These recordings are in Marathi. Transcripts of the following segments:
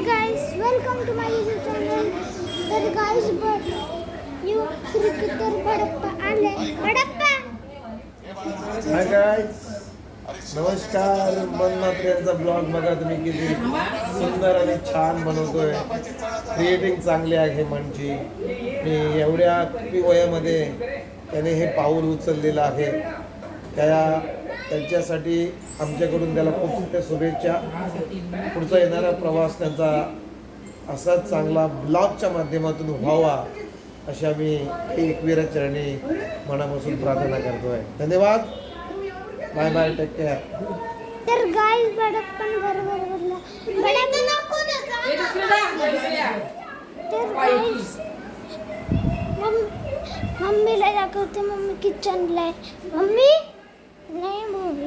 guys, welcome to my YouTube channel. तर guys, you cricketer बडप्पा आले. बडप्पा. हाय गाइस, नमस्कार. मन मात्र यांचा ब्लॉग बघा तुम्ही किती सुंदर आणि छान बनवतोय. क्रिएटिंग चांगली आहे मनची. मी एवढ्या कमी वयामध्ये त्याने हे पाऊल उचललेलं आहे. त्यांच्यासाठी आमच्याकडून त्याला खूप खूप शुभेच्छा. पुढचा येणारा प्रवास त्यांचा असाच चांगला ब्लॉगच्या माध्यमातून व्हावा अशा मी एकवीर चरणी मनापासून प्रार्थना करतोय. धन्यवाद. Bye bye. Take care. तर गाइस बडप्पन बरोबर बोलला. बडप्पा नको ना. तर गाइस मम्मीला दाखवते. मम्मी किचनला आहे. मम्मी नाही मूवी.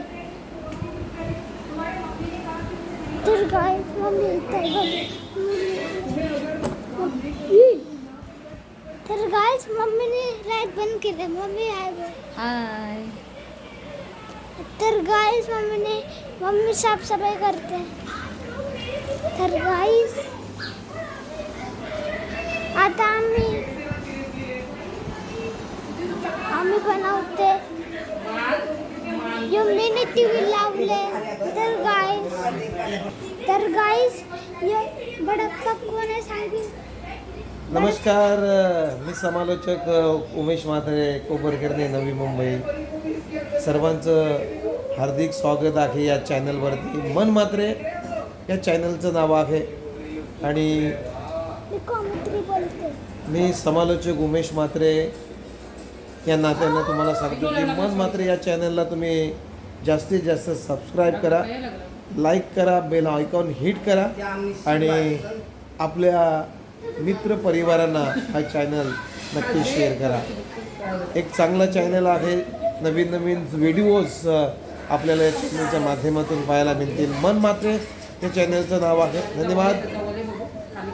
तर गाइस मम्मी इथे तर गाइस मम्मीने लाईट बंद केली. मम्मी हाय. तर गाइस मम्मी साफसफाई करते. तर गाइस आता आम्ही बनवते. यम्मीने टीव्ही लावले. तर गाइस बडप्पा कोण आहे सांगेल. नमस्कार. मी समालोचक उमेश म्हात्रे, कोपरखैरणे, नवी मुंबई. सर्वांचं हार्दिक स्वागत आहे या चॅनलवरती. मन म्हात्रे या चॅनलचं नाव आहे आणि मी समालोचक उमेश म्हात्रे या नात्यानं तुम्हाला सांगतो की मन म्हात्रे या चॅनलला तुम्ही जास्तीत जास्त सबस्क्राईब करा, लाईक करा, बेल आयकॉन हिट करा आणि आपल्या मित्र परिवारांना हा चॅनल नक्की शेअर करा. एक चांगला चॅनल आहे. नवीन नवीन व्हिडिओज आपल्याला या चॅनलच्या माध्यमातून पाहायला मिळतील. मन म्हात्रे या चॅनलचं नाव आहे. धन्यवाद.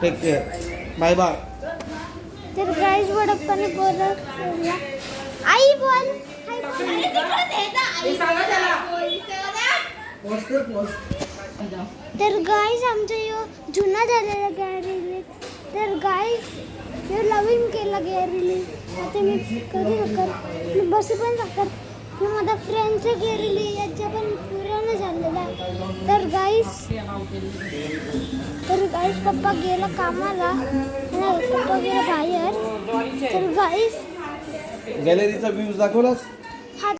Take care. Bye bye. तर गाइस बडप्पाने बोलला. आई बोल. तर गाइस आमचा यो जुना झालेला गॅरेज. तर गाइस हे नवीन केला गॅरेज. आता मी कधी मी बसू पण शकतात. मी माझ्या फ्रेंडचं गॅरेज याच्या पण पुराणं झालेलं आहे. तर गाइस पप्पा गेला कामाला आणि पप्पा गेला बाहेर. तर गाइस गॅलरीचा व्ह्यूज दाखवलास.